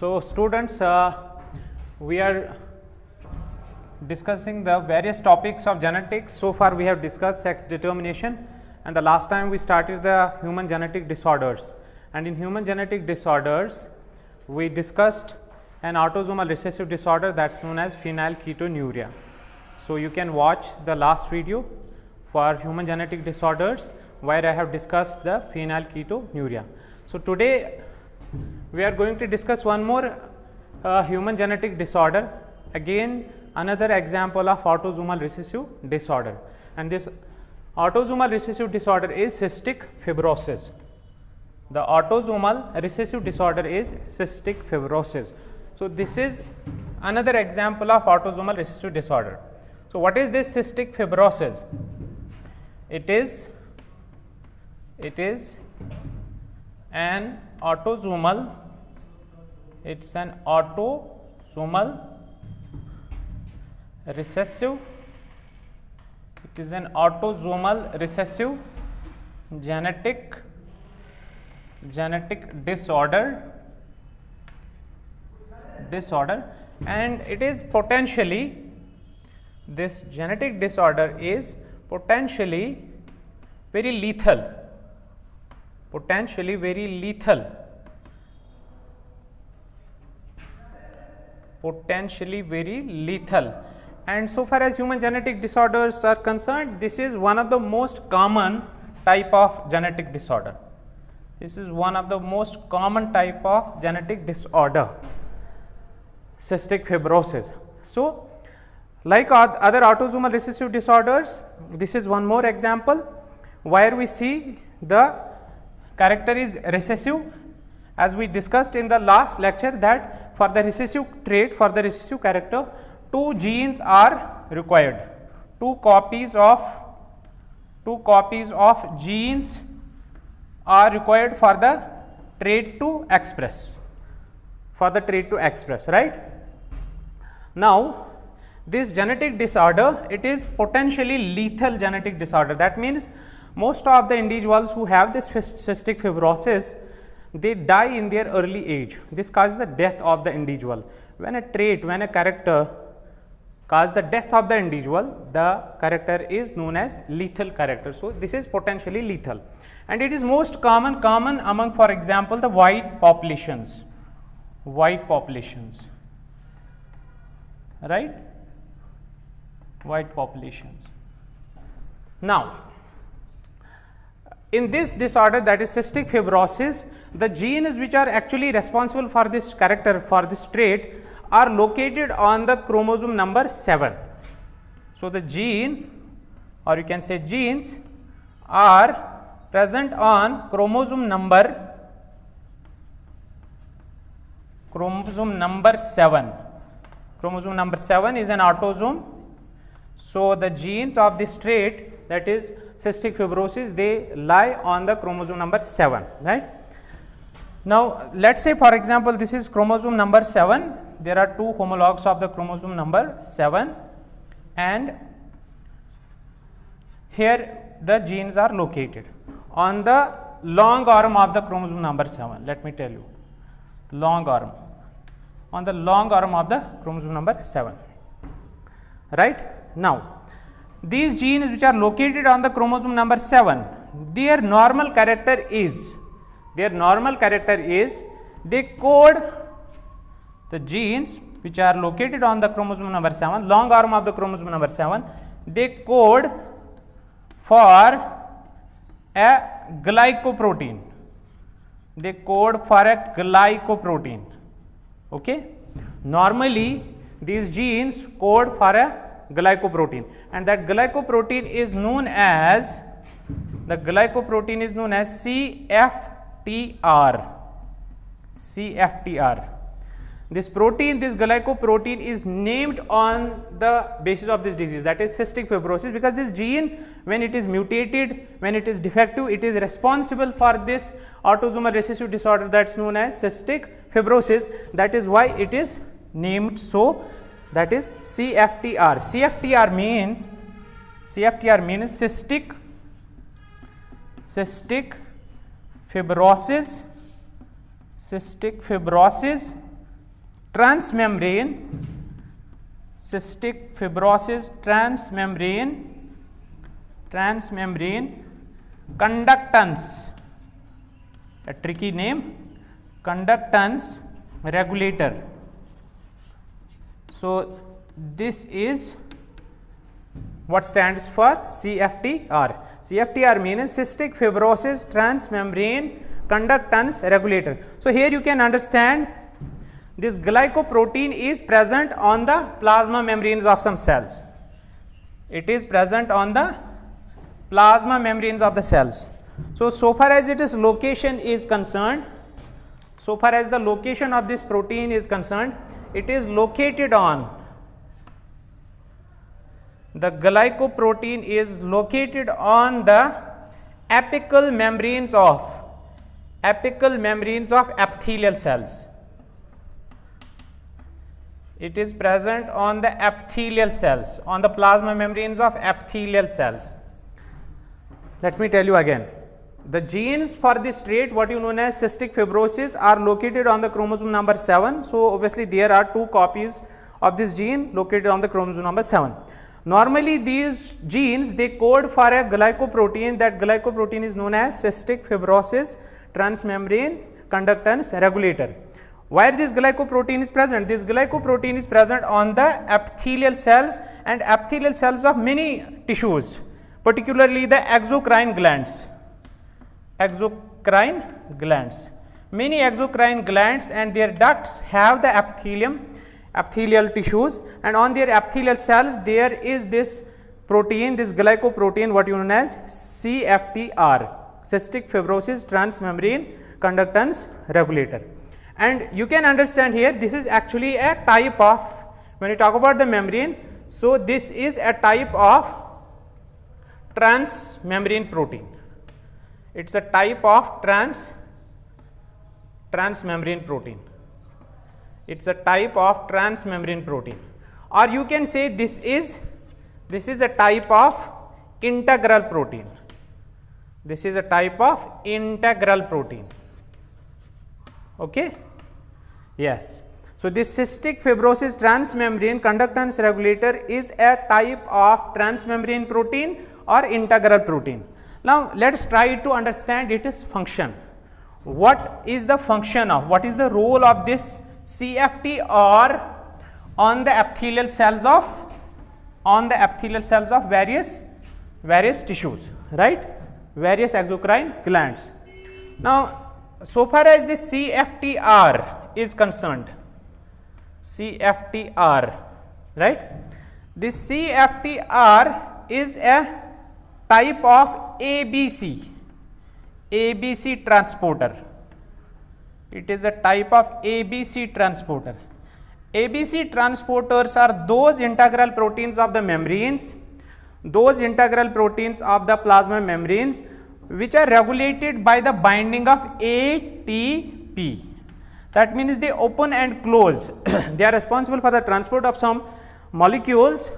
So students, we are discussing the various topics of genetics. So far we have discussed sex determination, and the last time we started the human genetic disorders, and in human genetic disorders we discussed an autosomal recessive disorder that's known as phenylketonuria. So you can watch the last video for human genetic disorders where I have discussed the phenylketonuria. So today we are going to discuss one more human genetic disorder, again another example of autosomal recessive disorder, and this autosomal recessive disorder is cystic fibrosis. The autosomal recessive disorder is cystic fibrosis. So this is another example of autosomal recessive disorder. So what is this cystic fibrosis? It is an autosomal, it's an autosomal recessive, it is an autosomal recessive genetic disorder, and it is potentially, this genetic disorder is potentially very lethal, and so far as human genetic disorders are concerned, this is one of the most common type of genetic disorder. This is one of the most common type of genetic disorder, cystic fibrosis. So like other autosomal recessive disorders, this is one more example where we see the character is recessive. As we discussed in the last lecture that for the recessive trait, for the recessive character, two genes are required, two copies of genes are required for the trait to express, right? Now this genetic disorder, it is potentially lethal genetic disorder. That means most of the individuals who have this cystic fibrosis, they die in their early age. This causes the death of the individual. When a character causes the death of the individual, the character is known as lethal character. So this is potentially lethal, and it is most common among, for example, the white populations, right? White populations. Now in this disorder, that is cystic fibrosis, the genes which are actually responsible for this character, for this trait, are located on the chromosome number 7. So the gene, or you can say genes, are present on chromosome number 7. Chromosome number 7 is an autosome. So the genes of this trait, that is cystic fibrosis, they lie on the chromosome number 7, right? Now let us say, for example, this is chromosome number 7. There are two homologs of the chromosome number 7, and here the genes are located on the long arm of the chromosome number 7. Let me tell you, long arm, on the long arm of the chromosome number 7, right? Now these genes which are located on the chromosome number 7, their normal character is, they code, the genes which are located on the chromosome number 7, long arm of the chromosome number 7, they code for a glycoprotein. Okay, normally these genes code for a glycoprotein, and that glycoprotein is known as CFTR. This glycoprotein is named on the basis of this disease, that is cystic fibrosis, because this gene, when it is mutated, when it is defective, it is responsible for this autosomal recessive disorder that's known as cystic fibrosis. That is why it is named so, that is CFTR. CFTR means cystic fibrosis transmembrane cystic fibrosis, transmembrane conductance, a tricky name, conductance regulator. So this is what stands for CFTR. CFTR means cystic fibrosis transmembrane conductance regulator. So here you can understand this glycoprotein is present on the plasma membranes of some cells. It is present on the plasma membranes of the cells. So far as its location is concerned, so far as the location of this protein is concerned, it is located on, the glycoprotein is located on the apical membranes of epithelial cells. It is present on the epithelial cells, on the plasma membranes of epithelial cells. Let me tell you again. The genes for this trait, what you know as cystic fibrosis, are located on the chromosome number 7. So obviously there are 2 copies of this gene located on the chromosome number 7. Normally these genes, they code for a glycoprotein. That glycoprotein is known as cystic fibrosis transmembrane conductance regulator. Where this glycoprotein is present? This glycoprotein is present on the epithelial cells and epithelial cells of many tissues, particularly the exocrine glands. Many exocrine glands and their ducts have the epithelial tissues, and on their epithelial cells there is this protein, this glycoprotein, what you know as CFTR, cystic fibrosis transmembrane conductance regulator. And you can understand here, this is actually a type of, when you talk about the membrane, so this is a type of transmembrane protein. It's a type of transmembrane protein. It's a type of transmembrane protein, or you can say this is a type of integral protein. This is a type of integral protein. Okay? Yes. So this cystic fibrosis transmembrane conductance regulator is a type of transmembrane protein or integral protein. Now let us try to understand its function. What is the function of, what is the role of this CFTR on the epithelial cells of various tissues, right? Various exocrine glands. Now so far as the CFTR is concerned, CFTR, right? This CFTR is a type of ABC transporter. It is a type of ABC transporter. ABC transporters are those integral proteins of the membranes, those integral proteins of the plasma membranes which are regulated by the binding of ATP. That means they open and close. They are responsible for the transport of some molecules,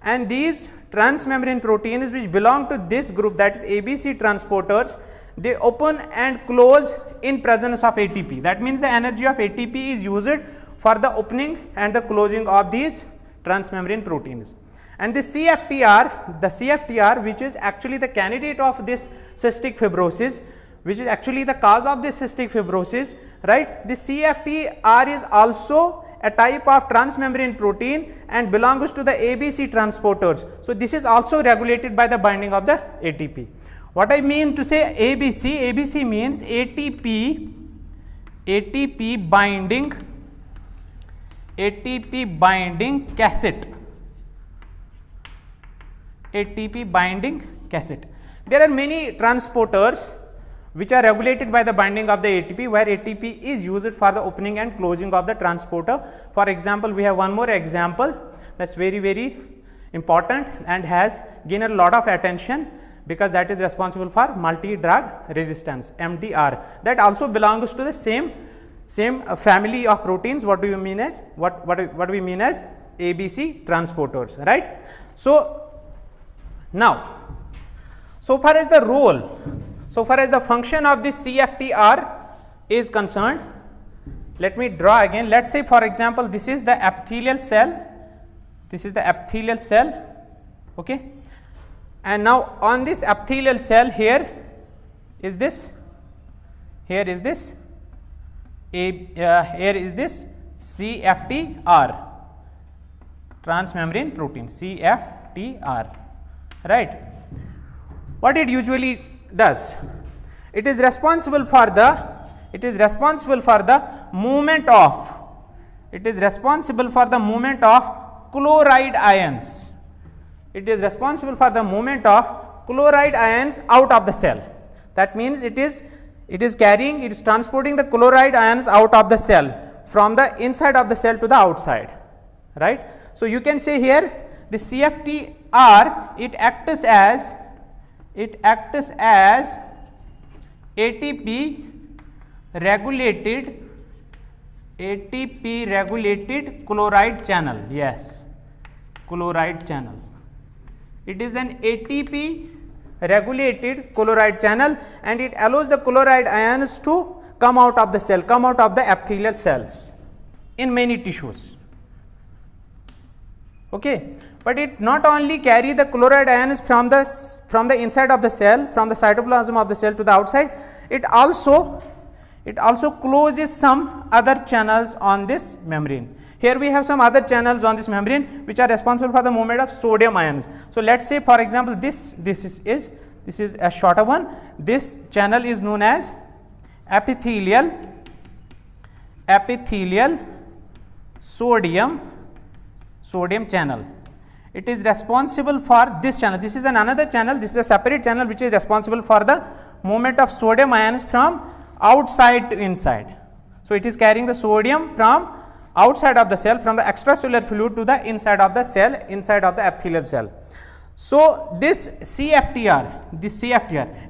and these transmembrane proteins which belong to this group, that is ABC transporters, they open and close in presence of ATP. That means the energy of ATP is used for the opening and the closing of these transmembrane proteins. And the CFTR, which is actually the candidate of this cystic fibrosis, which is actually the cause of this cystic fibrosis, right? The CFTR is also a type of transmembrane protein and belongs to the ABC transporters. So this is also regulated by the binding of the ATP. What I mean to say ABC means ATP binding cassette. ATP binding cassette. There are many transporters which are regulated by the binding of the ATP, where ATP is used for the opening and closing of the transporter. For example, we have one more example that's very, very important and has gained a lot of attention, because that is responsible for multi-drug resistance, MDR. That also belongs to the same family of proteins. What do you mean as what we mean as ABC transporters, right? So now, so far as the role, so far as the function of this CFTR is concerned, let me draw again. Let's say for example this is the epithelial cell, this is the epithelial cell, okay, and now on this epithelial cell here is this, here is this here is this CFTR, transmembrane protein, CFTR, right. What it usually does, it is responsible for the movement of, it is responsible for the movement of chloride ions, it is responsible for the movement of chloride ions out of the cell. That means it is transporting the chloride ions out of the cell, from the inside of the cell to the outside, right. So you can say here the CFTR, it acts as ATP regulated chloride channel. Yes, chloride channel. It is an ATP regulated chloride channel, and it allows the chloride ions to come out of the cell, come out of the epithelial cells in many tissues. Okay, but it not only carry the chloride ions from the inside of the cell, from the cytoplasm of the cell to the outside, it also closes some other channels on this membrane. Here we have some other channels on this membrane which are responsible for the movement of sodium ions. So let's say for example this is a shorter one. This channel is known as epithelial sodium channel. It is responsible for this channel. This is another channel. This is a separate channel which is responsible for the movement of sodium ions from outside to inside. So it is carrying the sodium from outside of the cell, from the extracellular fluid to the inside of the cell, inside of the epithelial cell. So this CFTR,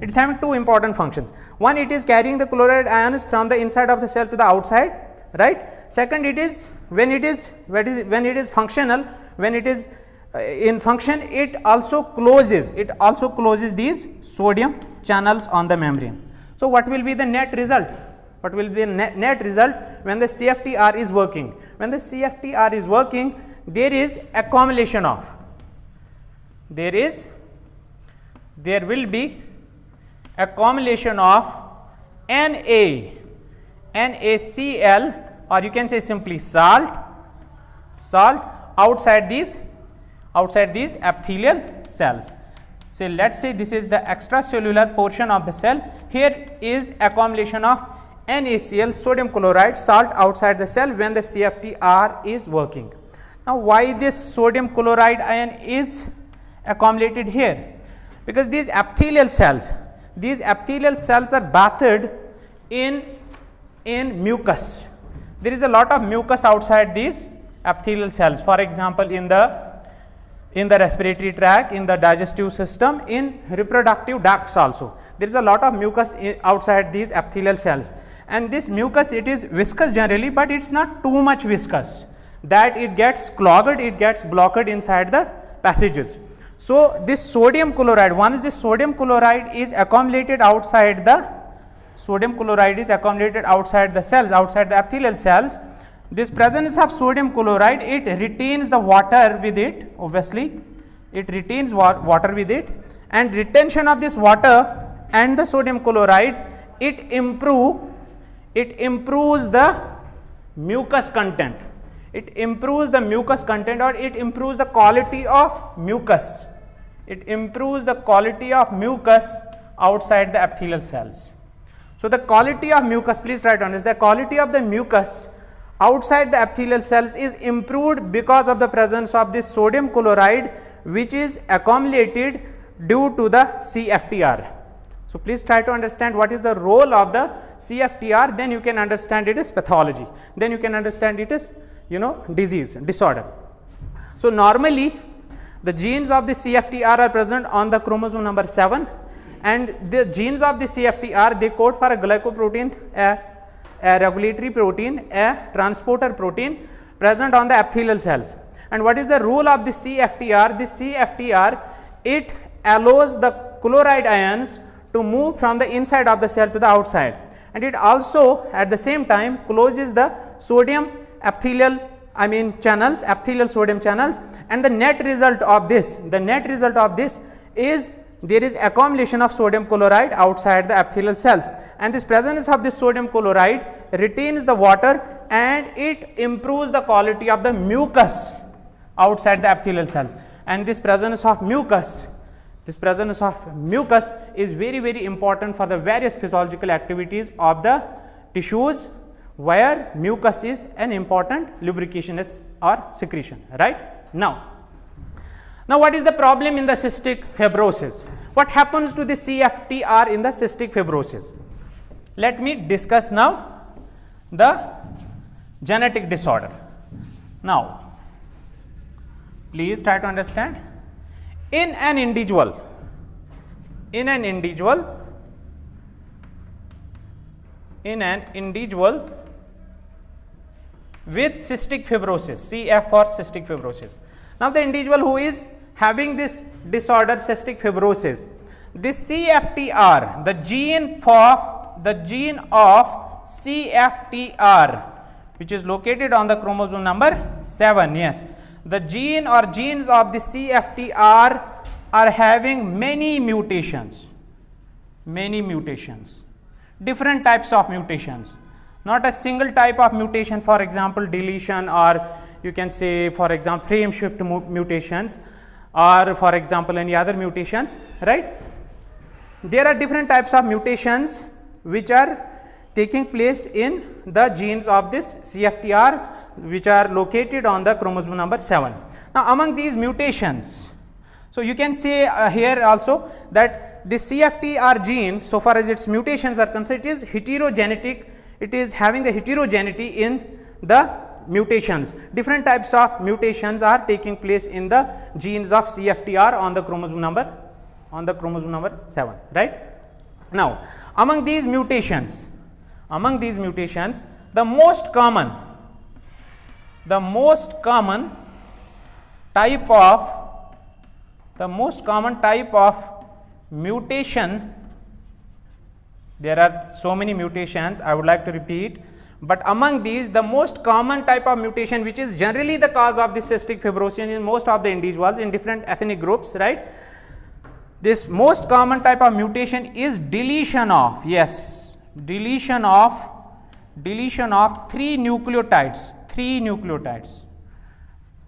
it is having two important functions. One, it is carrying the chloride ions from the inside of the cell to the outside, right. Second, it is when it is functional, when it is in function, it also closes these sodium channels on the membrane. So what will be the net result? What will be the net result when the CFTR is working? When the CFTR is working, there is accumulation of, there will be accumulation of NaCl, or you can say simply salt outside these epithelial cells. So let's say this is the extracellular portion of the cell. Here is accumulation of NaCl, sodium chloride, salt outside the cell when the CFTR is working. Now why this sodium chloride ion is accumulated here? Because these epithelial cells are bathed in mucus. There is a lot of mucus outside these epithelial cells. For example, in the respiratory tract, in the digestive system, in reproductive ducts also, there is a lot of mucus outside these epithelial cells, and this mucus, it is viscous generally, but it is not too much viscous that it gets clogged, it gets blocked inside the passages. So this sodium chloride, once this sodium chloride is accumulated outside the cells, outside the epithelial cells, this presence of sodium chloride, it retains the water with it, obviously it retains water with it, and retention of this water and the sodium chloride, it improves the mucus content, it improves the mucus content, or it improves the quality of mucus, outside the epithelial cells. So the quality of mucus, please try to understand, the quality of the mucus outside the epithelial cells is improved because of the presence of this sodium chloride, which is accumulated due to the CFTR. So please try to understand what is the role of the CFTR, then you can understand it is pathology, then you can understand it is disorder. So normally the genes of the CFTR are present on the chromosome number 7, and the genes of the CFTR, they code for a glycoprotein, a regulatory protein, a transporter protein present on the epithelial cells. And what is the role of the CFTR? The CFTR, it allows the chloride ions to move from the inside of the cell to the outside, and it also at the same time closes the sodium epithelial epithelial sodium channels, and the net result of this is there is accumulation of sodium chloride outside the epithelial cells, and this presence of this sodium chloride retains the water and it improves the quality of the mucus outside the epithelial cells. And this presence of mucus is very, very important for the various physiological activities of the tissues, where mucus is an important lubrication or secretion, right? Now what is the problem in the cystic fibrosis? What happens to the CFTR in the cystic fibrosis? Let me discuss now the genetic disorder. Now please try to understand. In an individual with cystic fibrosis, CF for cystic fibrosis. Now the individual who is having this disorder, cystic fibrosis, this CFTR, the gene of CFTR, which is located on the chromosome number 7, yes, the gene or genes of the CFTR are having many mutations, different types of mutations, not a single type of mutation, for example deletion, or you can say for example frame shift mutations, or for example any other mutations, right? There are different types of mutations which are taking place in the genes of this CFTR, which are located on the chromosome number 7. Now among these mutations, so you can say here also that the CFTR gene, so far as its mutations are concerned, it is heterogenetic, it is having the heterogeneity in the mutations. Different types of mutations are taking place in the genes of CFTR on the chromosome number 7, right? Now among these mutations, the most common type of mutation, there are so many mutations, I would like to repeat, but among these the most common type of mutation, which is generally the cause of the cystic fibrosis in most of the individuals in different ethnic groups, right? This most common type of mutation is deletion of, yes, deletion of 3 nucleotides.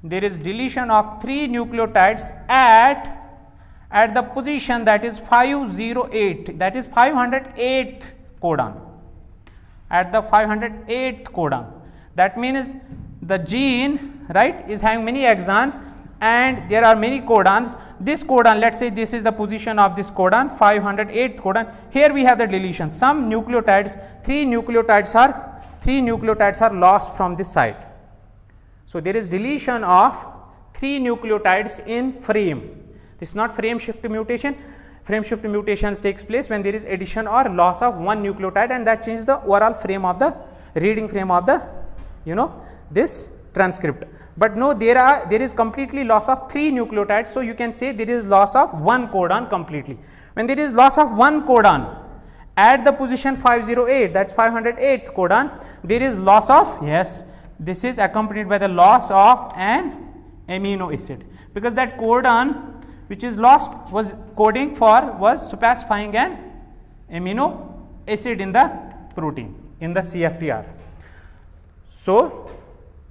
There is deletion of 3 nucleotides at the position that is 508, that is 508th codon, at the 508th codon. That means the gene, right, is having many exons and there are many codons. This codon, let us say this is the position of this codon, 508th codon. Here we have the deletion. Some nucleotides, 3 nucleotides are lost from this site. So there is deletion of 3 nucleotides in frame. This is not frame shift mutation. Frame shift mutations takes place when there is addition or loss of 1 nucleotide, and that changes the overall frame of the reading frame of the this transcript. But no, there is completely loss of 3 nucleotides. So you can say there is loss of 1 codon completely. When there is loss of 1 codon at the position 508, that's 508th codon, there is loss of, yes, this is accompanied by the loss of an amino acid, because that codon which is lost was specifying an amino acid in the protein, in the CFTR. So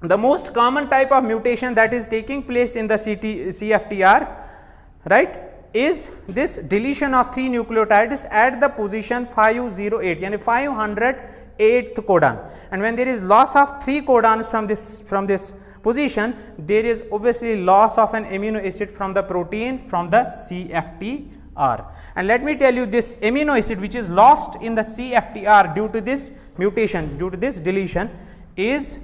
the most common type of mutation that is taking place in the CFTR, right, is this deletion of 3 nucleotides at the position 508, yani 508th codon. And when there is loss of 3 codons from this position, there is obviously loss of an amino acid from the protein from the CFTR. And let me tell you, this amino acid which is lost in the CFTR due to this mutation, due to this deletion, is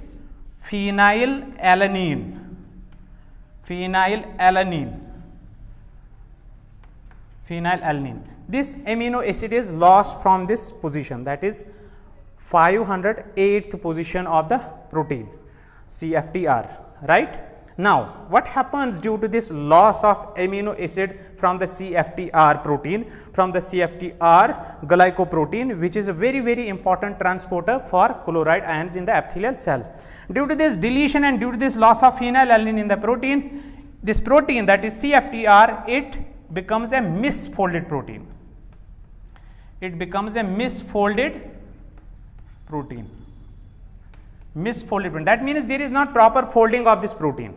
phenylalanine. This amino acid is lost from this position, that is 508th position of the protein CFTR, right? Now, what happens due to this loss of amino acid from the CFTR protein, from the CFTR glycoprotein, which is a very important transporter for chloride ions in the epithelial cells. Due to this deletion and due to this loss of phenylalanine in the protein, this protein, that is CFTR, it becomes a misfolded protein. It becomes a misfolded protein. Misfolded protein. That means there is not proper folding of this protein.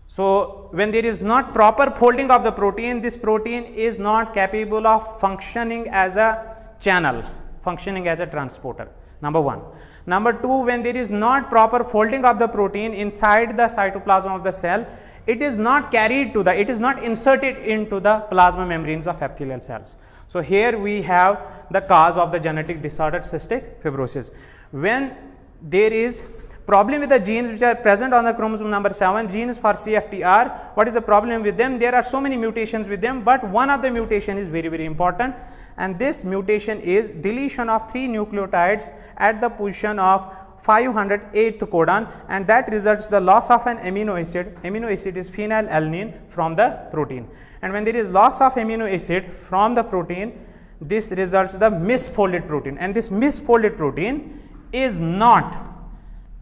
So, when there is not proper folding of the protein, this protein is not capable of functioning as a channel, functioning as a transporter, number one. Number two, when there is not proper folding of the protein inside the cytoplasm of the cell, it is not carried to the, it is not inserted into the plasma membranes of epithelial cells. So, here we have the cause of the genetic disorder cystic fibrosis. When there is problem with the genes which are present on the chromosome number 7, genes for CFTR, what is the problem with them? There are so many mutations with them, but one of the mutation is very important, and this mutation is deletion of 3 nucleotides at the position of 508th codon, and that results the loss of an amino acid. Amino acid is phenylalanine from the protein, and when there is loss of amino acid from the protein, this results the misfolded protein, and this misfolded protein is not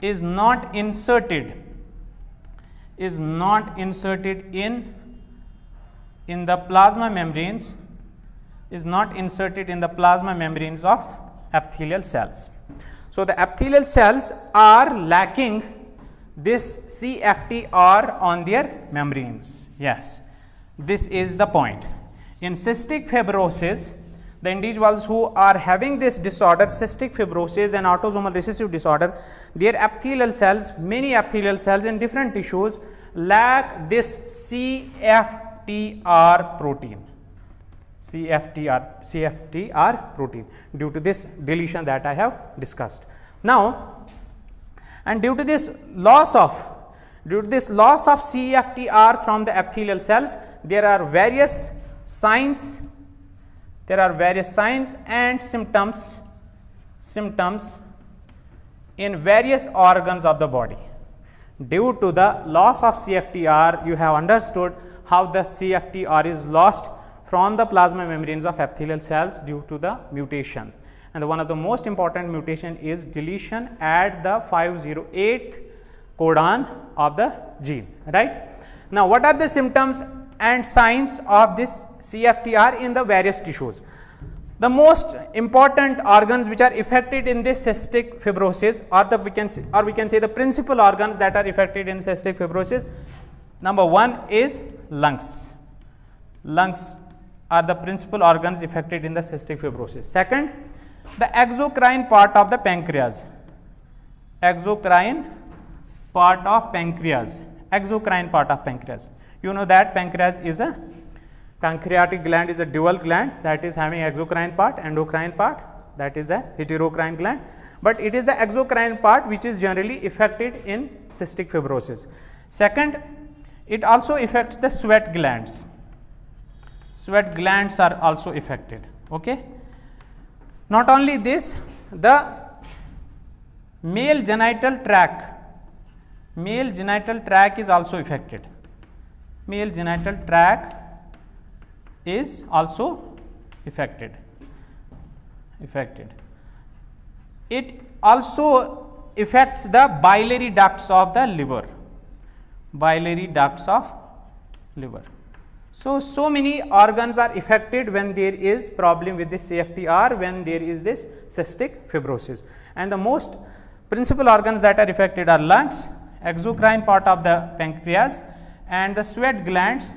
inserted in the plasma membranes, is not inserted in the plasma membranes of epithelial cells. So, the epithelial cells are lacking this CFTR on their membranes. Yes, this is the point. In cystic fibrosis, the individuals who are having this disorder, cystic fibrosis and autosomal recessive disorder, their epithelial cells, many epithelial cells in different tissues lack this CFTR protein. CFTR protein due to this deletion that I have discussed. Now, and due to this loss of CFTR from the epithelial cells, there are various signs and symptoms in various organs of the body. Due to the loss of CFTR, you have understood how the CFTR is lost from the plasma membranes of epithelial cells due to the mutation, and one of the most important mutation is deletion at the 508th codon of the gene, right. Now, what are the symptoms and signs of this CFTR in the various tissues? The most important organs which are affected in this cystic fibrosis, or we can say the principal organs that are affected in cystic fibrosis, number one is lungs. Lungs are the principal organs affected in the cystic fibrosis. Second, the exocrine part of the pancreas. Exocrine part of pancreas. You know that pancreatic gland is a dual gland that is having exocrine part, endocrine part, that is a heterocrine gland, but it is the exocrine part which is generally affected in cystic fibrosis. Second, it also affects the sweat glands. Sweat glands are also affected. Okay. Not only this, the male genital tract is also affected. Male genital tract is also affected. It also affects the biliary ducts of the liver. So many organs are affected when there is problem with this CFTR, when there is this cystic fibrosis, and the most principal organs that are affected are lungs, exocrine part of the pancreas, and the sweat glands,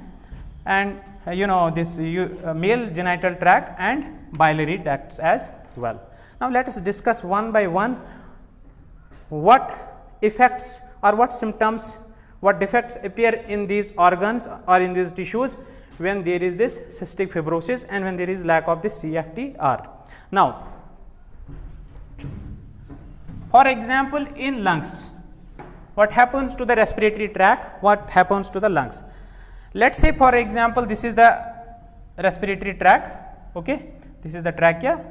and this male genital tract and biliary ducts as well. Now, let us discuss one by one what effects or what symptoms, what defects appear in these organs or in these tissues when there is this cystic fibrosis and when there is lack of this CFTR. Now, for example, in lungs, what happens to the respiratory tract, what happens to the lungs? Let us say, for example, this is the respiratory tract, okay, this is the trachea,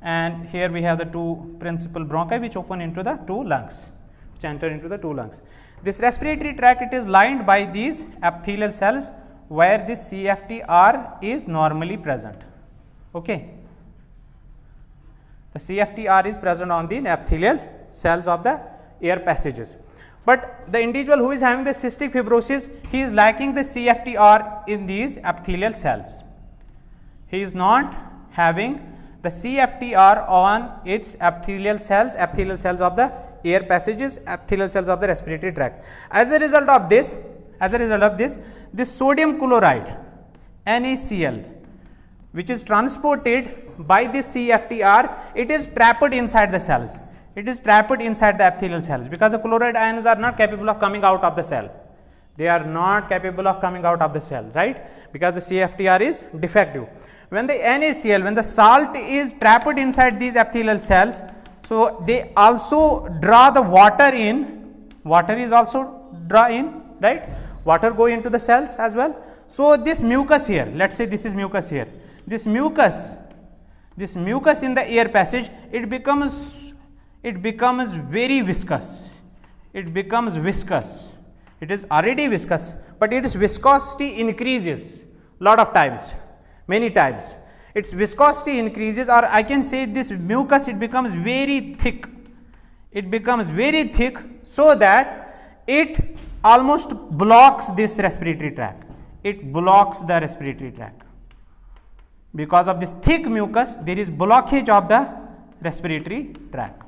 and here we have the two principal bronchi which open into the two lungs, which enter into the two lungs. This respiratory tract, it is lined by these epithelial cells where this CFTR is normally present. Okay. The CFTR is present on the epithelial cells of the air passages. But the individual who is having the cystic fibrosis, he is lacking the CFTR in these epithelial cells. He is not having the CFTR on its epithelial cells of the air passages, epithelial cells of the respiratory tract. As a result of this, this sodium chloride, NaCl, which is transported by this CFTR, it is trapped inside the cells. It is trapped inside the epithelial cells because the chloride ions are not capable of coming out of the cell. They are not capable of coming out of the cell, right? Because the CFTR is defective. When the NaCl, when the salt is trapped inside these epithelial cells, so they also draw the water in. Water is also draw in, right? Water go into the cells as well. So this mucus here, let's say this is mucus here. This mucus in the air passage, it becomes very viscous. It becomes viscous. It is already viscous, but its viscosity increases lot of times, many times. Its viscosity increases, or I can say this mucus, it becomes very thick. It becomes very thick so that it almost blocks this respiratory tract. It blocks the respiratory tract. Because of this thick mucus, there is blockage of the respiratory tract.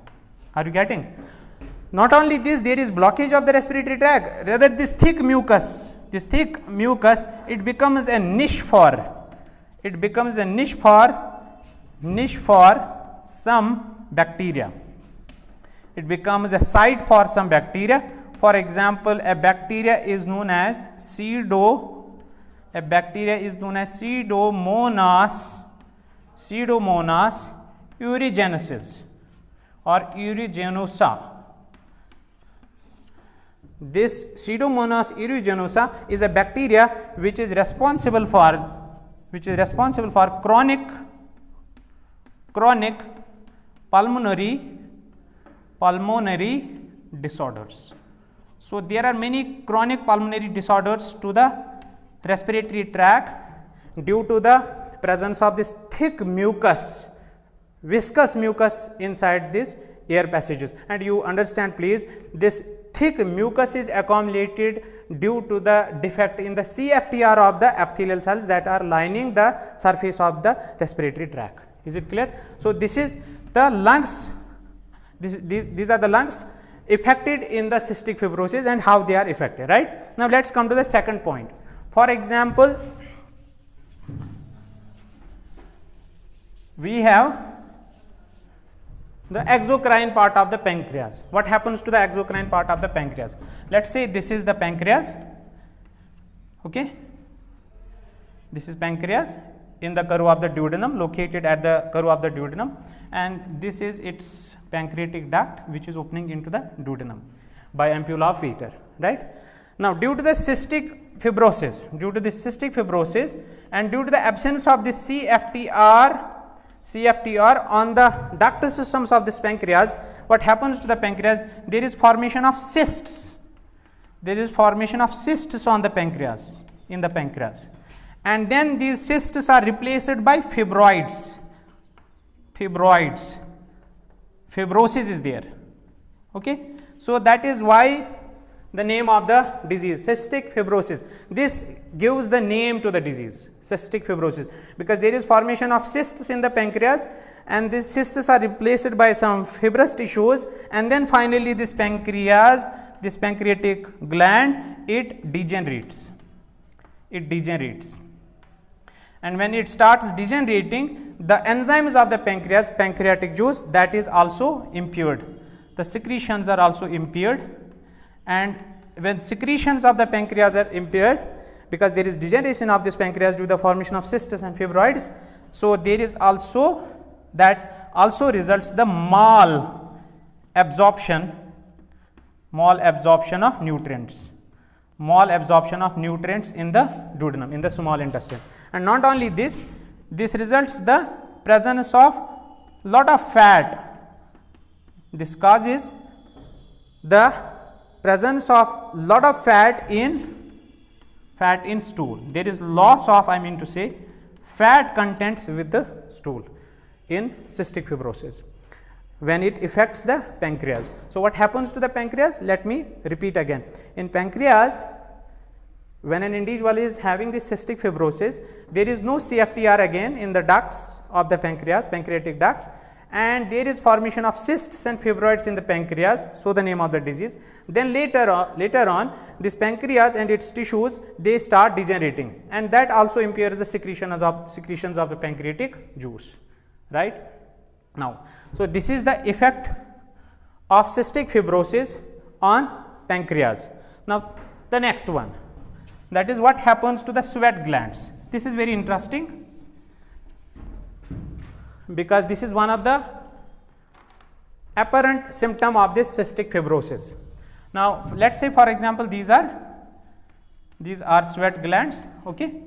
Are you getting? Not only this, there is blockage of the respiratory tract, rather this thick mucus, it becomes a niche for some bacteria. It becomes a site for some bacteria. For example, a bacteria is known as Pseudomonas aeruginosa or aeruginosa. This Pseudomonas aeruginosa is a bacteria which is responsible for chronic pulmonary disorders. So there are many chronic pulmonary disorders to the respiratory tract due to the presence of this thick mucus, viscous mucus inside these air passages. And you understand, please, this thick mucus is accumulated due to the defect in the CFTR of the epithelial cells that are lining the surface of the respiratory tract. Is it clear? So this is the lungs. These are the lungs affected in the cystic fibrosis and how they are affected, right? Now let's come to the second point. For example, we have the exocrine part of the pancreas. What happens to the exocrine part of the pancreas? Let's say this is the pancreas. Okay, this is pancreas in the curve of the duodenum, located at the curve of the duodenum, and this is its pancreatic duct which is opening into the duodenum by ampulla of Vater, right? Now due to the cystic fibrosis and due to the absence of the CFTR on the duct systems of this pancreas, what happens to the pancreas? There is formation of cysts. There is formation of cysts on the pancreas, in the pancreas, and then these cysts are replaced by fibroids. Fibrosis is there. Okay, so that is why the name of the disease, cystic fibrosis. This gives the name to the disease, cystic fibrosis, because there is formation of cysts in the pancreas, and these cysts are replaced by some fibrous tissues, and then finally this pancreatic gland, it degenerates. And when it starts degenerating, the enzymes of the pancreas, pancreatic juice, that is also impaired. The secretions are also impaired. And when secretions of the pancreas are impaired, because there is degeneration of this pancreas due to the formation of cysts and fibroids, so there is also that also results the malabsorption of nutrients in the duodenum, in the small intestine. And not only this results the presence of lot of fat. This causes the presence of lot of fat in stool. There is loss of, I mean to say, fat contents with the stool in cystic fibrosis when it affects the pancreas. So, what happens to the pancreas? Let me repeat again. In pancreas, when an individual is having this cystic fibrosis, there is no CFTR again in the ducts of the pancreas, pancreatic ducts, and there is formation of cysts and fibroids in the pancreas, so the name of the disease. Then later on this pancreas and its tissues, they start degenerating, and that also impairs the secretions of the pancreatic juice, right. Now, so this is the effect of cystic fibrosis on pancreas. Now, the next one, that is what happens to the sweat glands. This is very interesting, because this is one of the apparent symptom of this cystic fibrosis. Now, let us say for example, these are sweat glands, okay.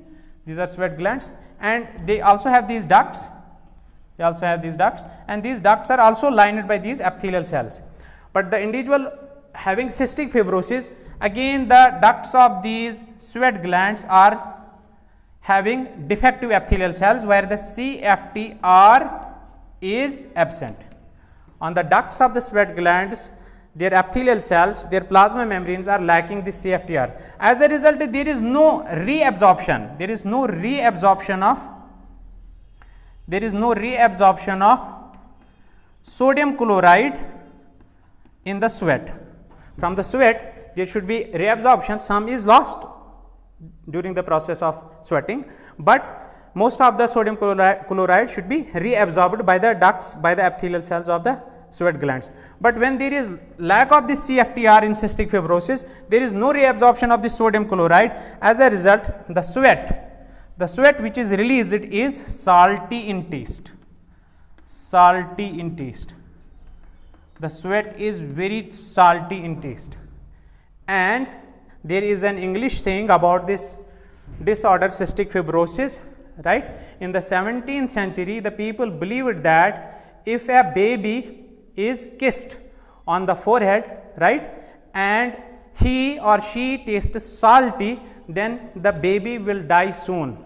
These are sweat glands, and they also have these ducts. And these ducts are also lined by these epithelial cells. But the individual having cystic fibrosis, again the ducts of these sweat glands are having defective epithelial cells where the CFTR is absent. On the ducts of the sweat glands, their epithelial cells, their plasma membranes are lacking the CFTR. As a result, there is no reabsorption. There is no reabsorption of sodium chloride in the sweat. From the sweat, there should be reabsorption. Some is lost during the process of sweating, but most of the sodium chloride should be reabsorbed by the ducts, by the epithelial cells of the sweat glands. But when there is lack of this CFTR in cystic fibrosis, there is no reabsorption of the sodium chloride. As a result, the sweat which is released is salty in taste. The sweat is very salty in taste. And there is an English saying about this disorder, cystic fibrosis, right. In the 17th century, the people believed that if a baby is kissed on the forehead, right, and he or she tastes salty, then the baby will die soon,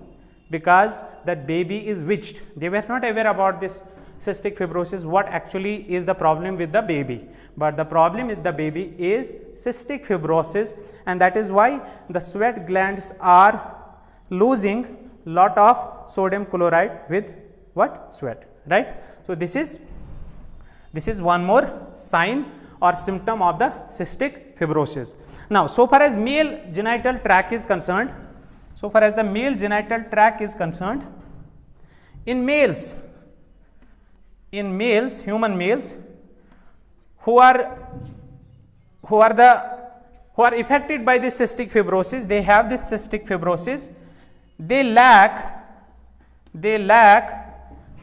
because that baby is witched. They were not aware about this cystic fibrosis, what actually is the problem with the baby, but the problem with the baby is cystic fibrosis, and that is why the sweat glands are losing lot of sodium chloride with what? Sweat, right. So, this is one more sign or symptom of the cystic fibrosis. Now, so far as male genital tract is concerned, in males, human males who are affected by this cystic fibrosis, they have this cystic fibrosis, they lack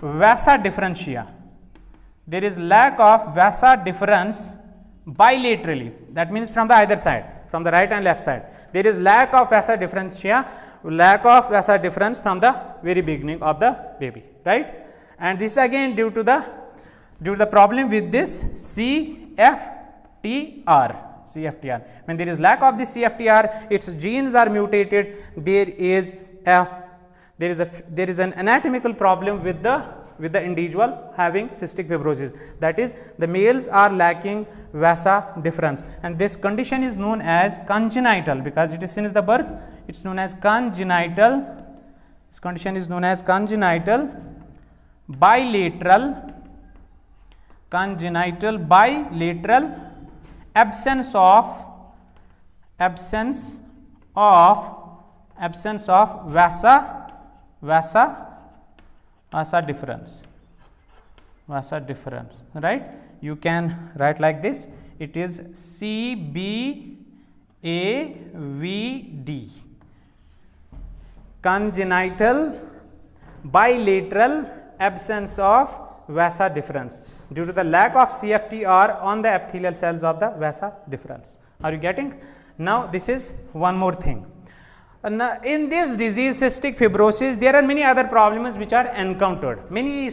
vasa differentia. There is lack of vasa difference bilaterally, that means from the either side, from the right and left side. There is lack of vasa differentia, lack of vasa difference from the very beginning of the baby, right. And this again due to the problem with this CFTR. When there is lack of this CFTR, its genes are mutated. There is an anatomical problem with the individual having cystic fibrosis. That is, the males are lacking vasa difference, and this condition is known as congenital, because it is since the birth. It is known as congenital. This condition is known as congenital bilateral absence of vasa difference, right. You can write like this, it is CBAVD, congenital bilateral absence of vasa difference due to the lack of CFTR on the epithelial cells of the vasa difference. Are you getting? Now, this is one more thing. In this disease, cystic fibrosis, there are many other problems which are encountered. Many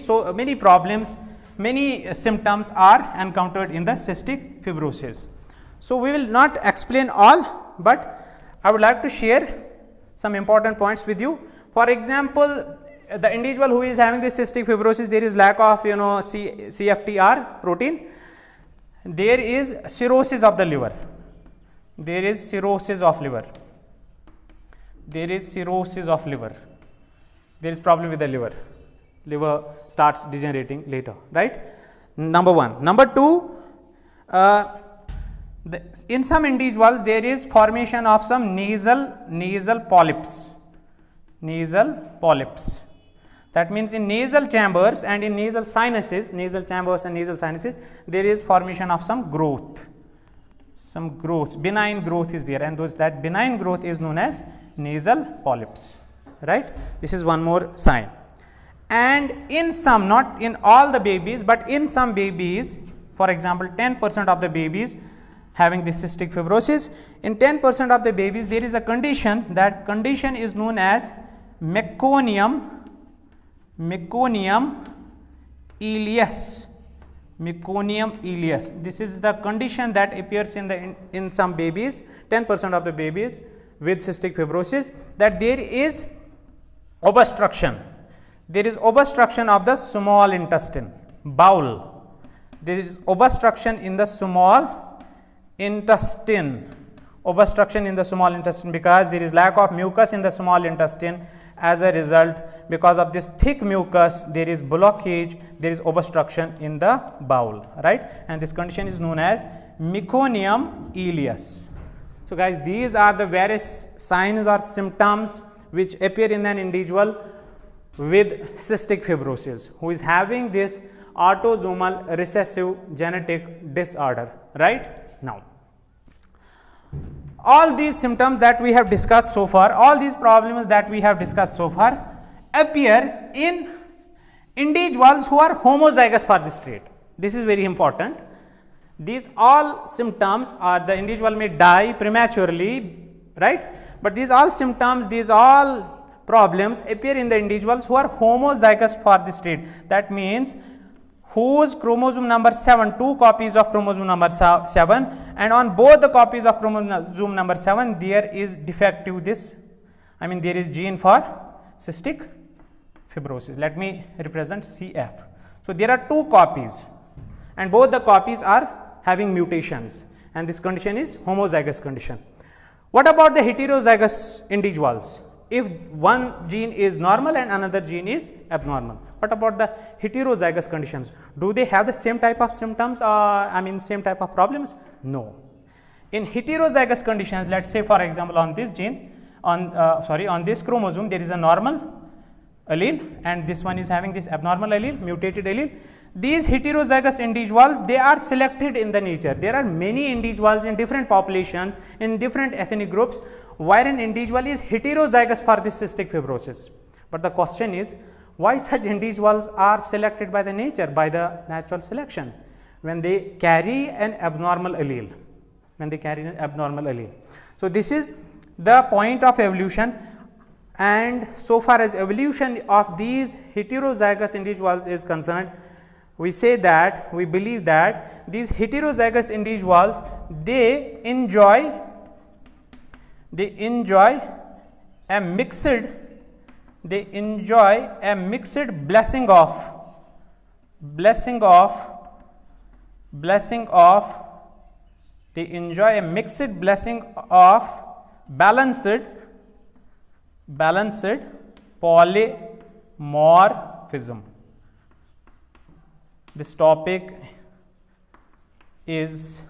symptoms are encountered in the cystic fibrosis. So, we will not explain all, but I would like to share some important points with you. For example, the individual who is having this cystic fibrosis, there is lack of CFTR protein, there is cirrhosis of the liver, there is cirrhosis of liver, there is cirrhosis of liver, there is problem with the liver starts degenerating later, right? Number one. Number two, in some individuals there is formation of some nasal polyps. That means in nasal chambers and in nasal sinuses, there is formation of some growth, benign growth is there, and that benign growth is known as nasal polyps, right? This is one more sign. And in some, not in all the babies, but in some babies, for example 10% of the babies having this cystic fibrosis, in 10% of the babies there is a condition, that condition is known as meconium ileus. This is the condition that appears in some babies, 10% of the babies with cystic fibrosis, that there is obstruction. There is obstruction of the small intestine, bowel. There is obstruction in the small intestine. Because there is lack of mucus in the small intestine. As a result, because of this thick mucus, there is blockage, there is obstruction in the bowel, right? And this condition is known as meconium ileus. So guys, these are the various signs or symptoms which appear in an individual with cystic fibrosis who is having this autosomal recessive genetic disorder, right? Now, all these symptoms that we have discussed so far, all these problems that we have discussed so far appear in individuals who are homozygous for this trait. This is very important. These all symptoms are, the individual may die prematurely, right? But these all symptoms, these all problems appear in the individuals who are homozygous for this trait. That means whose chromosome number 7, 2 copies of chromosome number 7, and on both the copies of chromosome number 7 there is defective there is gene for cystic fibrosis. Let me represent CF. So there are 2 copies and both the copies are having mutations, and this condition is homozygous condition. What about the heterozygous individuals? If one gene is normal and another gene is abnormal, what about the heterozygous conditions? Do they have the same type of symptoms or same type of problems? No. In heterozygous conditions, let's say for example on this gene, on this chromosome there is a normal allele and this one is having this abnormal allele, mutated allele. These heterozygous individuals, they are selected in the nature. There are many individuals in different populations, in different ethnic groups, where an individual is heterozygous for this cystic fibrosis. But the question is, why such individuals are selected by the nature, by the natural selection, when they carry an abnormal allele, So this is the point of evolution, and so far as evolution of these heterozygous individuals is concerned, we believe that these heterozygous individuals, they enjoy a mixed blessing of balanced polymorphism. This topic is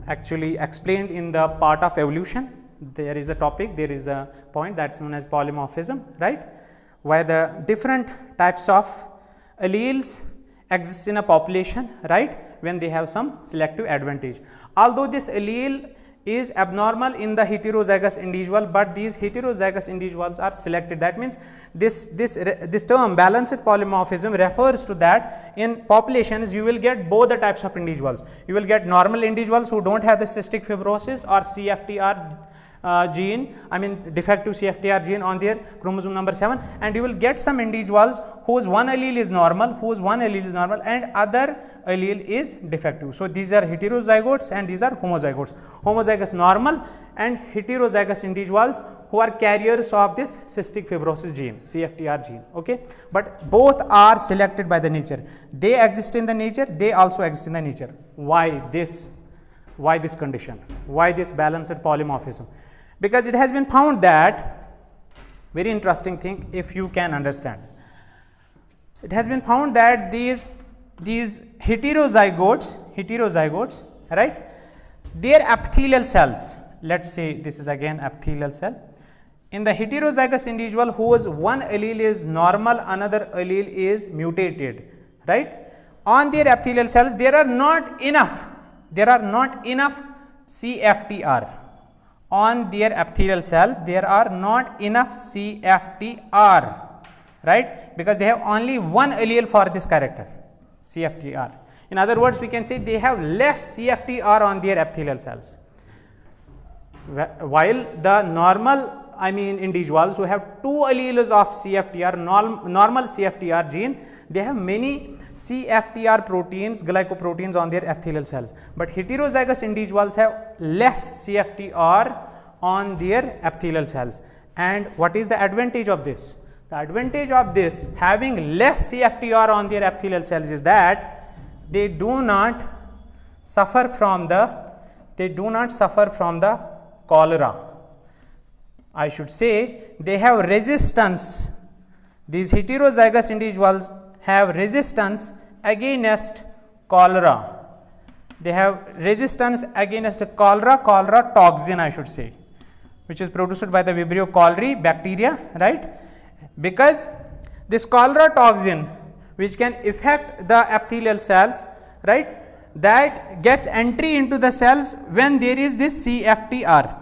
actually explained in the part of evolution. There is a point that's known as polymorphism, right, where the different types of alleles exist in a population, right, when they have some selective advantage. Although this allele is abnormal in the heterozygous individual, but these heterozygous individuals are selected. That means this term balanced polymorphism refers to that in populations you will get both the types of individuals. You will get normal individuals who don't have the cystic fibrosis or CFTR gene, I mean defective CFTR gene on their chromosome number 7, and you will get some individuals whose one allele is normal, and other allele is defective. So these are heterozygotes and these are homozygotes. Homozygous normal and heterozygous individuals who are carriers of this cystic fibrosis gene, CFTR gene. Okay, but both are selected by the nature. They exist in the nature, they also exist in the nature. Why this condition? Why this balanced polymorphism? Because it has been found that, very interesting thing, if you can understand, it has been found that these heterozygotes, right, their epithelial cells, let's say this is again epithelial cell, in the heterozygous individual whose one allele is normal, another allele is mutated, right, on their epithelial cells there are not enough CFTR. On their epithelial cells there are not enough CFTR, right, because they have only one allele for this character, CFTR. In other words, we can say they have less CFTR on their epithelial cells, while the normal, I mean individuals who have two alleles of CFTR, normal CFTR gene, they have many CFTR proteins, glycoproteins on their epithelial cells, but heterozygous individuals have less CFTR on their epithelial cells. And what is the advantage of this? The advantage of this, having less CFTR on their epithelial cells, is that they do not suffer from the cholera. I should say they have resistance. These heterozygous individuals have resistance against cholera. They have resistance against cholera toxin, I should say, which is produced by the Vibrio cholerae bacteria, right? Because this cholera toxin, which can affect the epithelial cells, right, that gets entry into the cells when there is this CFTR.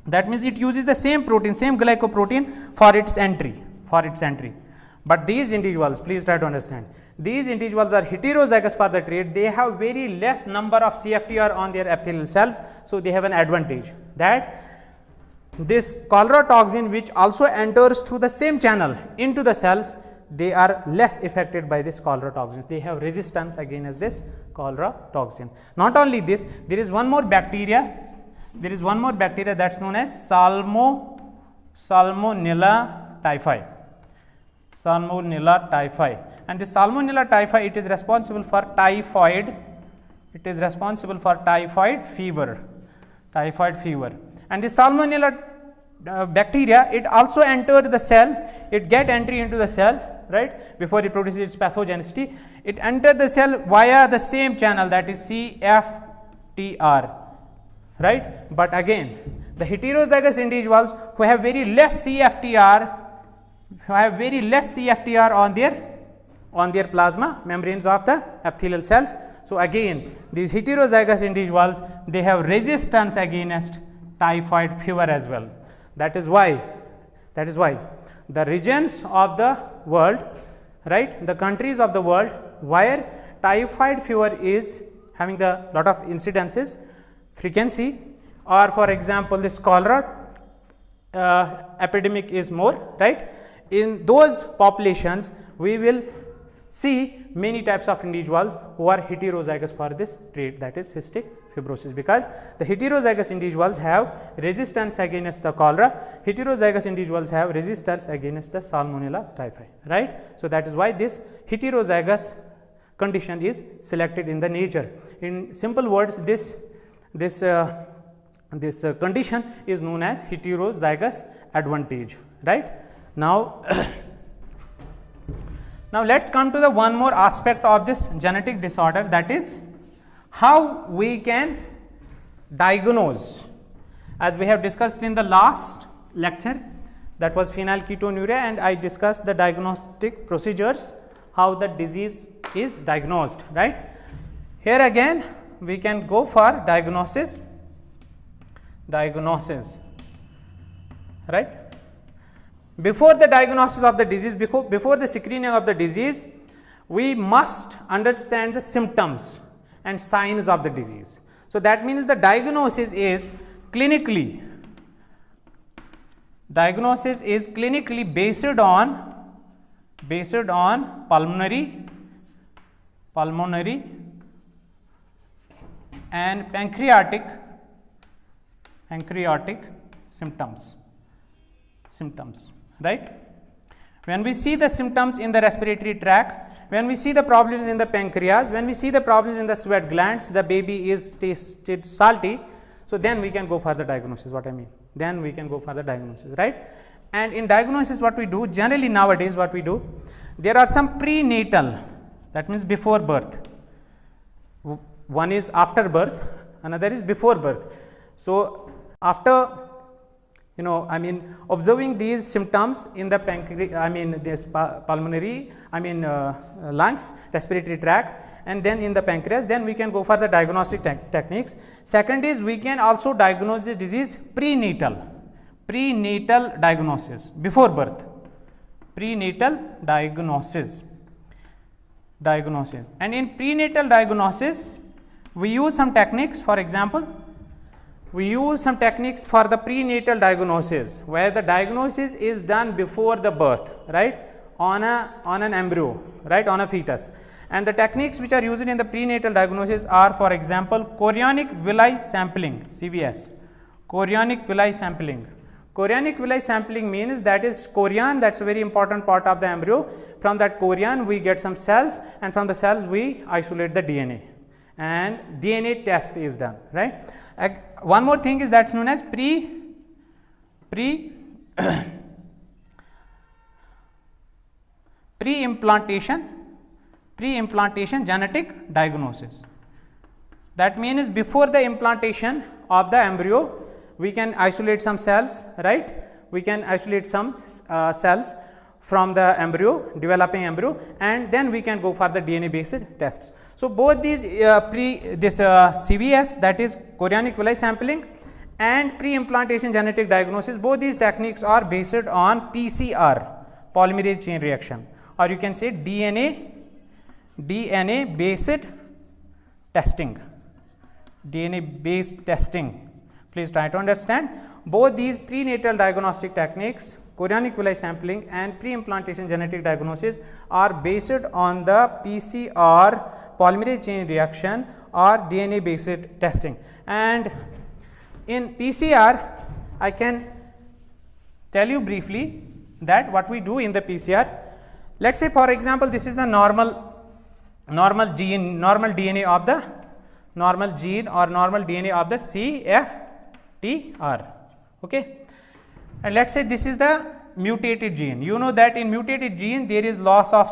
That means it uses the same protein, same glycoprotein for its entry. But these individuals, please try to understand, these individuals are heterozygous for the trait. They have very less number of CFTR on their epithelial cells, so they have an advantage that this cholera toxin, which also enters through the same channel into the cells, they are less affected by this cholera toxins. They have resistance against this cholera toxin. Not only this, there is one more bacteria. That's known as Salmonella typhi. And this Salmonella typhi, it is responsible for typhoid. Fever. And this Salmonella bacteria, it also entered the cell. It get entry into the cell, right, before it produces its pathogenicity. It entered the cell via the same channel, that is CFTR, right. But again, the heterozygous individuals who have very less CFTR, on their plasma membranes of the epithelial cells. So again, these heterozygous individuals, they have resistance against typhoid fever as well. That is why the regions of the world, right, the countries of the world where typhoid fever is having the lot of incidences, frequency, or for example this cholera epidemic is more, right, in those populations we will see many types of individuals who are heterozygous for this trait, that is cystic fibrosis, because the heterozygous individuals have resistance against the cholera, heterozygous individuals have resistance against the Salmonella typhi, right. So that is why this heterozygous condition is selected in the nature. In simple words, this condition is known as heterozygous advantage, right. Now let us come to the one more aspect of this genetic disorder, that is how we can diagnose. As we have discussed in the last lecture, that was phenylketonuria, and I discussed the diagnostic procedures, how the disease is diagnosed, right. Here again we can go for diagnosis, right. Before the diagnosis of the disease, before the screening of the disease, we must understand the symptoms and signs of the disease. So that means the diagnosis is clinically, diagnosis is clinically based on pulmonary and pancreatic symptoms, right? When we see the symptoms in the respiratory tract, when we see the problems in the pancreas, when we see the problems in the sweat glands, the baby is tasted salty, so then we can go for the diagnosis, what I mean. Then we can go for the diagnosis, right? And in diagnosis, what we do, generally nowadays what we do, there are some prenatal, that means before birth. One is after birth, another is before birth. So after, observing these symptoms in the this pulmonary, lungs, respiratory tract, and then in the pancreas, then we can go for the diagnostic techniques. Second is we can also diagnose this disease prenatal diagnosis, before birth, prenatal diagnosis. And in prenatal diagnosis, we use some techniques. For example, we use some techniques for the prenatal diagnosis, where the diagnosis is done before the birth, right, on an embryo, right, on a fetus. And the techniques which are used in the prenatal diagnosis are, for example, chorionic villi sampling, CVS, chorionic villi sampling. Chorionic villi sampling means that is chorion, that's a very important part of the embryo. From that chorion we get some cells, and from the cells we isolate the DNA, and DNA test is done, right. One more thing is that's known as pre-implantation genetic diagnosis. That means before the implantation of the embryo, we can isolate some cells, right? We can isolate some cells from the embryo, developing embryo, and then we can go for the DNA based tests. So both these CVS, that is chorionic villi sampling, and pre-implantation genetic diagnosis, both these techniques are based on PCR, polymerase chain reaction, or you can say DNA based testing. DNA based testing. Please try to understand, both these prenatal diagnostic techniques, chorionic villi sampling and pre-implantation genetic diagnosis, are based on the PCR, polymerase chain reaction, or DNA based testing. And in PCR, I can tell you briefly that what we do in the PCR. Let's say, for example, this is the normal DNA of the CFTR, okay. And let's say this is the mutated gene. You know that in mutated gene there is loss of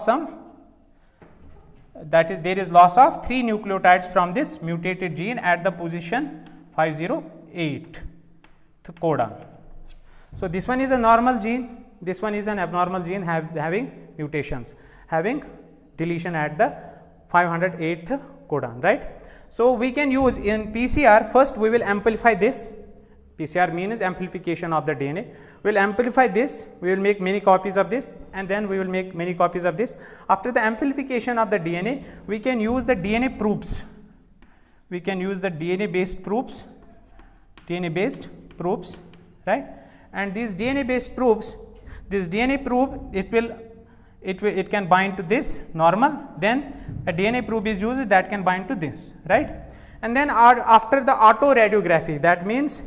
there is loss of 3 nucleotides from this mutated gene at the position 508 codon. So this one is a normal gene, this one is an abnormal gene having mutations, having deletion at the 508th codon, right. So we can use in PCR, first we will amplify this. PCR means amplification of the DNA. We will amplify this, we will make many copies of this, and then we will make many copies of this. After the amplification of the DNA, we can use the DNA proofs. We can use the DNA based proofs, right. And these DNA based proofs, this DNA proof, it can bind to this normal, then a DNA probe is used that can bind to this, right. And then after the autoradiography, that means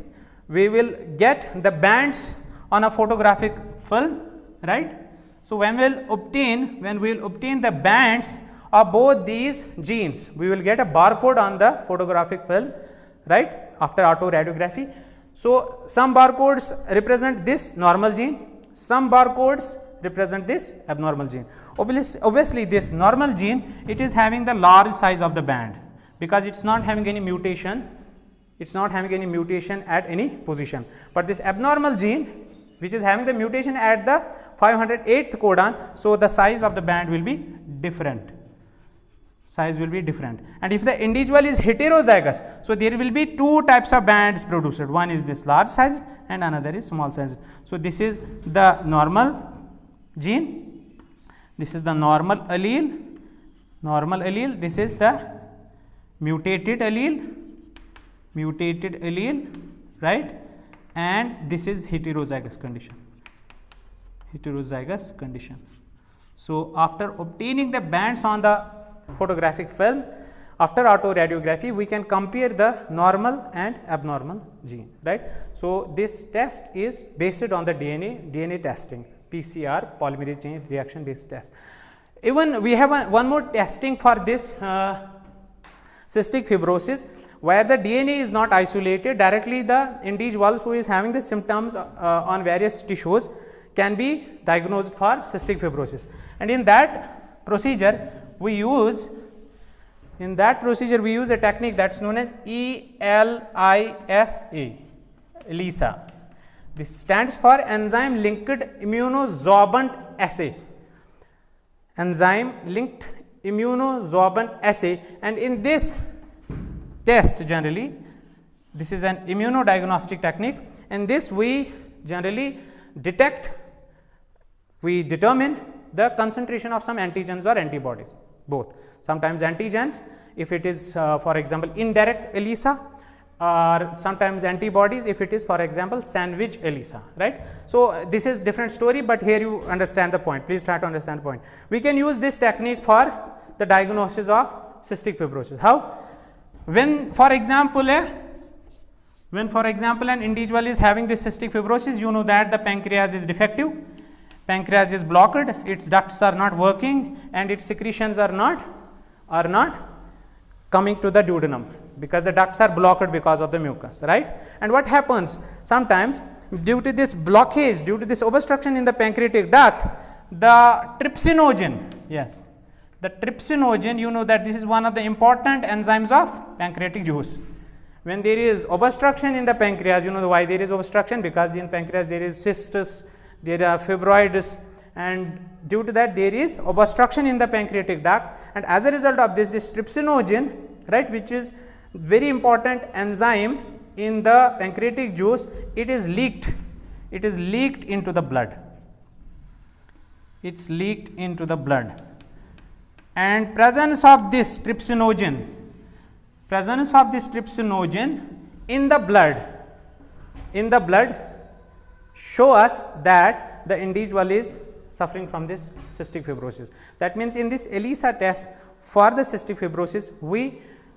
we will get the bands on a photographic film, right. So when we will obtain the bands of both these genes, we will get a barcode on the photographic film, right, after autoradiography. So some barcodes represent this normal gene, some barcodes represent this abnormal gene. Obviously this normal gene, it is having the large size of the band because it's not having any mutation, at any position. But this abnormal gene, which is having the mutation at the 508th codon, so the size of the band will be different. And if the individual is heterozygous, so there will be 2 types of bands produced. One is this large size and another is small size. So this is the normal gene, this is the normal allele, this is the mutated allele, right, and this is heterozygous condition. heterozygous condition. So, after obtaining the bands on the photographic film, after autoradiography, we can compare the normal and abnormal gene, right. So, this test is based on the DNA testing, PCR, polymerase chain reaction based test. Even we have one more testing for this cystic fibrosis, where the DNA is not isolated, directly the individuals who is having the symptoms on various tissues can be diagnosed for cystic fibrosis. And in that procedure we use a technique that is known as ELISA. This stands for enzyme linked immunosorbent assay. Enzyme linked immunosorbent assay, and in this test generally, this is an immunodiagnostic technique, and this we generally determine the concentration of some antigens or antibodies, both. Sometimes antigens, if it is for example indirect ELISA, or sometimes antibodies if it is for example sandwich ELISA, right. So, this is different story, but here you understand the point, please try to understand the point. We can use this technique for the diagnosis of cystic fibrosis. How? When for example an individual is having this cystic fibrosis, you know that the pancreas is defective, pancreas is blocked, its ducts are not working and its secretions are not coming to the duodenum, because the ducts are blocked because of the mucus, right. And what happens sometimes, due to this blockage, due to this obstruction in the pancreatic duct, the trypsinogen, yes, the trypsinogen, you know that this is one of the important enzymes of pancreatic juice. When there is obstruction in the pancreas, you know why there is obstruction, because in pancreas there is cystis, there are fibroids, and due to that there is obstruction in the pancreatic duct, and as a result of this trypsinogen, right, which is very important enzyme in the pancreatic juice, it is leaked into the blood, it's leaked into the blood, and presence of this trypsinogen in the blood show us that the individual is suffering from this cystic fibrosis. That means in this ELISA test for the cystic fibrosis,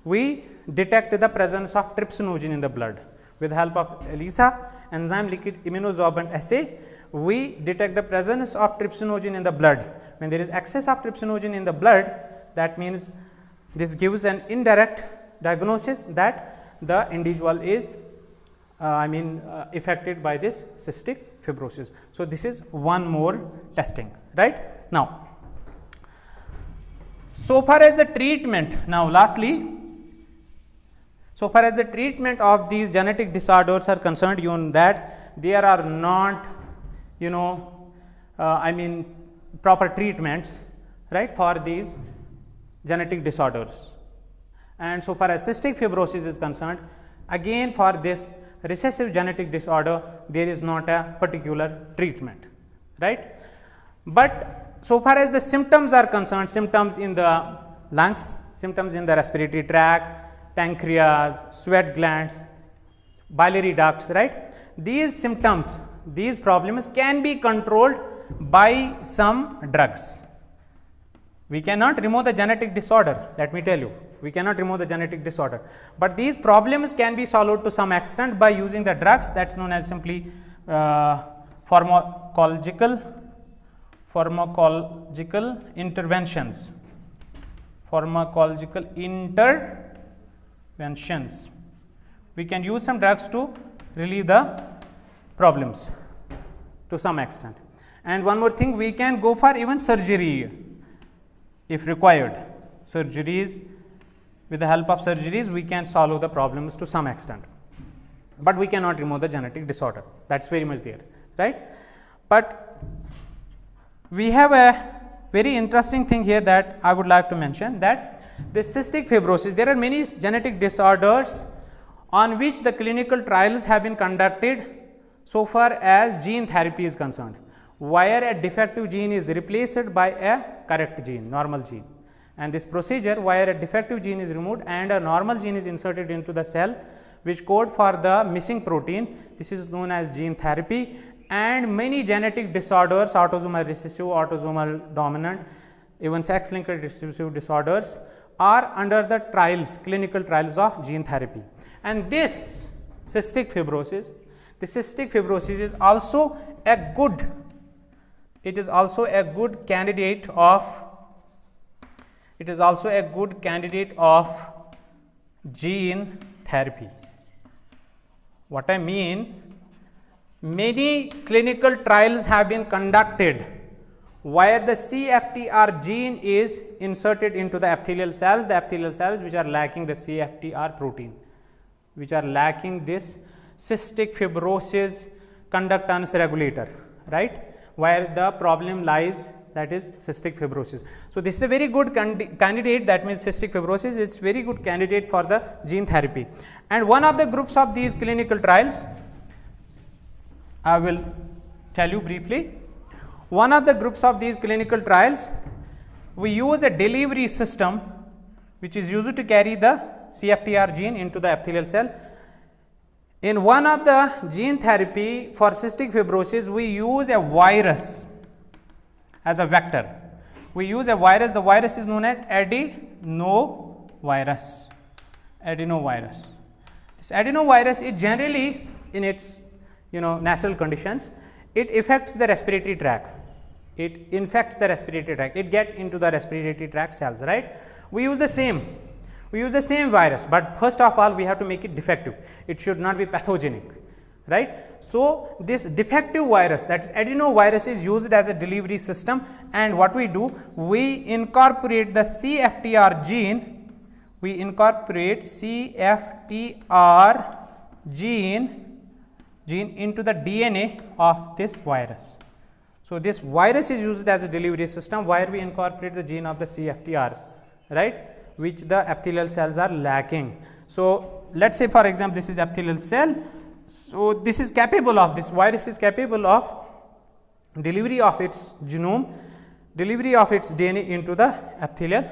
we detect the presence of trypsinogen in the blood. With the help of ELISA, enzyme linked immunosorbent assay, we detect the presence of trypsinogen in the blood. When there is excess of trypsinogen in the blood, that means this gives an indirect diagnosis that the individual is affected by this cystic fibrosis. So, this is one more testing, right. Now, so far as the treatment, so far as the treatment of these genetic disorders are concerned, you know that there are not proper treatments, right, for these genetic disorders. And so far as cystic fibrosis is concerned, again for this recessive genetic disorder, there is not a particular treatment, right. But so far as the symptoms are concerned, symptoms in the lungs, symptoms in the respiratory tract, pancreas, sweat glands, biliary ducts, right, these symptoms, these problems can be controlled by some drugs. We cannot remove the genetic disorder, let me tell you, we cannot remove the genetic disorder, but these problems can be solved to some extent by using the drugs, that is known as simply pharmacological interventions. We can use some drugs to relieve the problems to some extent. And one more thing, we can go for even surgery if required. Surgeries, with the help of surgeries, we can solve the problems to some extent, but we cannot remove the genetic disorder. That is very much there, right. But we have a very interesting thing here that I would like to mention, that the cystic fibrosis, there are many genetic disorders on which the clinical trials have been conducted so far as gene therapy is concerned, where a defective gene is replaced by a correct gene, normal gene. And this procedure, where a defective gene is removed and a normal gene is inserted into the cell which code for the missing protein, this is known as gene therapy. and many genetic disorders, autosomal recessive, autosomal dominant, even sex-linked recessive disorders are under the trials, clinical trials of gene therapy. And this cystic fibrosis, the cystic fibrosis is also a good, it is also a good candidate of, it is also a good candidate of gene therapy. What I mean, many clinical trials have been conducted where the CFTR gene is inserted into the epithelial cells which are lacking the CFTR protein, which are lacking this cystic fibrosis conductance regulator, right, where the problem lies, that is cystic fibrosis. So, this is a very good candidate, that means cystic fibrosis is very good candidate for the gene therapy. And one of the groups of these clinical trials, I will tell you briefly. One of the groups of these clinical trials, we use a delivery system which is used to carry the CFTR gene into the epithelial cell. In one of the gene therapy for cystic fibrosis, we use a virus as a vector. We use a virus, the virus is known as adenovirus. Adenovirus. This adenovirus, it generally in its natural conditions, it affects the respiratory tract. It infects the respiratory tract. It gets into the respiratory tract cells, right? We use the same virus, but first of all we have to make it defective. It should not be pathogenic, right? So, this defective virus, that is adenovirus, is used as a delivery system, and what we do, we incorporate the CFTR gene, gene into the DNA of this virus. So, this virus is used as a delivery system where we incorporate the gene of the CFTR, right, which the epithelial cells are lacking. So, let us say for example, this is epithelial cell. So, this is capable of, this virus is capable of delivery of its genome, delivery of its DNA into the epithelial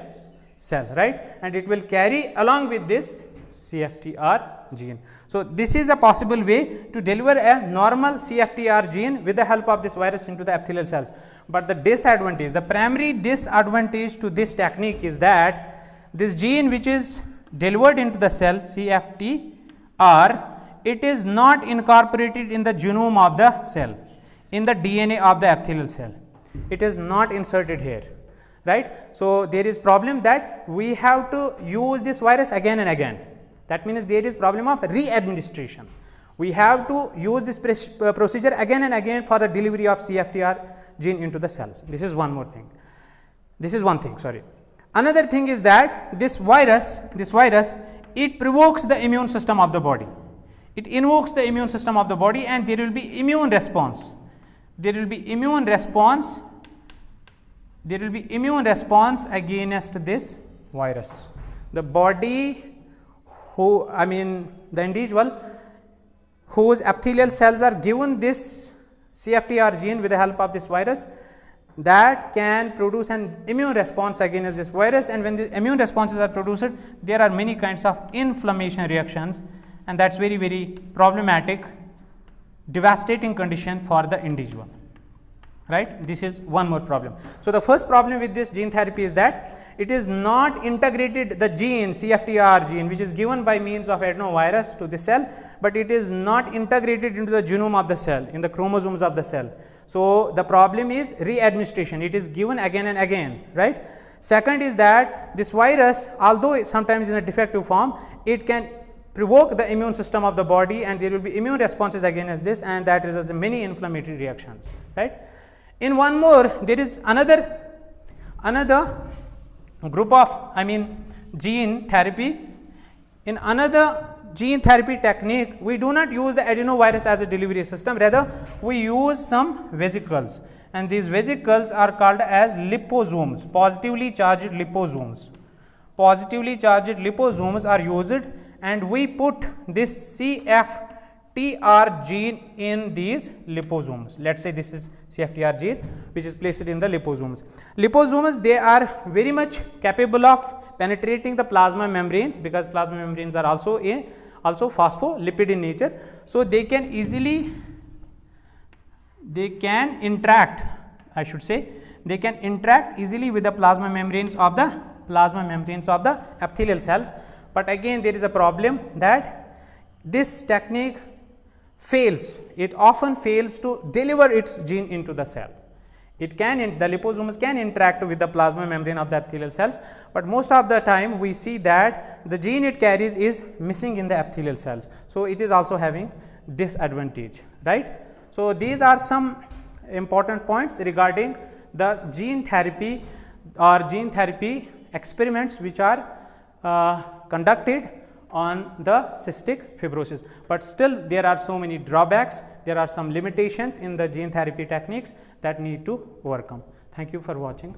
cell, right, and it will carry along with this CFTR gene. So, this is a possible way to deliver a normal CFTR gene with the help of this virus into the epithelial cells. But the disadvantage, the primary disadvantage to this technique is that this gene which is delivered into the cell, CFTR, it is not incorporated in the genome of the cell, in the DNA of the epithelial cell. It is not inserted here, right. So, there is problem that we have to use this virus again and again. That means there is problem of re-administration. We have to use this procedure again and again for the delivery of CFTR gene into the cells. This is one more thing. This is one thing, sorry. Another thing is that this virus, it provokes the immune system of the body. It invokes the immune system of the body, and there will be immune response. There will be immune response. There will be immune response against this virus. The body, the individual whose epithelial cells are given this CFTR gene with the help of this virus, that can produce an immune response against this virus, and when the immune responses are produced, there are many kinds of inflammation reactions, and that is very, very problematic, devastating condition for the individual, right. This is one more problem. So, the first problem with this gene therapy is that it is not integrated, the gene CFTR gene which is given by means of adenovirus to the cell, but it is not integrated into the genome of the cell, in the chromosomes of the cell. So, the problem is re-administration, it is given again and again, right. Second is that this virus, although sometimes in a defective form, it can provoke the immune system of the body, and there will be immune responses against this, and that results in many inflammatory reactions, right. In one more, there is another group of gene therapy. In another gene therapy technique, we do not use the adenovirus as a delivery system, rather we use some vesicles, and these vesicles are called as liposomes, positively charged liposomes. Positively charged liposomes are used, and we put this CFTR gene in these liposomes. Let us say this is CFTR gene which is placed in the liposomes. Liposomes, they are very much capable of penetrating the plasma membranes, because plasma membranes are also phospholipid in nature. So, they can easily they can interact, I should say, they can interact easily with the plasma membranes of the epithelial cells. But again, there is a problem that this technique fails. It often fails to deliver its gene into the cell. It can, the liposomes can interact with the plasma membrane of the epithelial cells, but most of the time we see that the gene it carries is missing in the epithelial cells. So, it is also having disadvantage, right. So, these are some important points regarding the gene therapy or gene therapy experiments which are conducted on the cystic fibrosis, but still there are so many drawbacks, there are some limitations in the gene therapy techniques that need to overcome. Thank you for watching.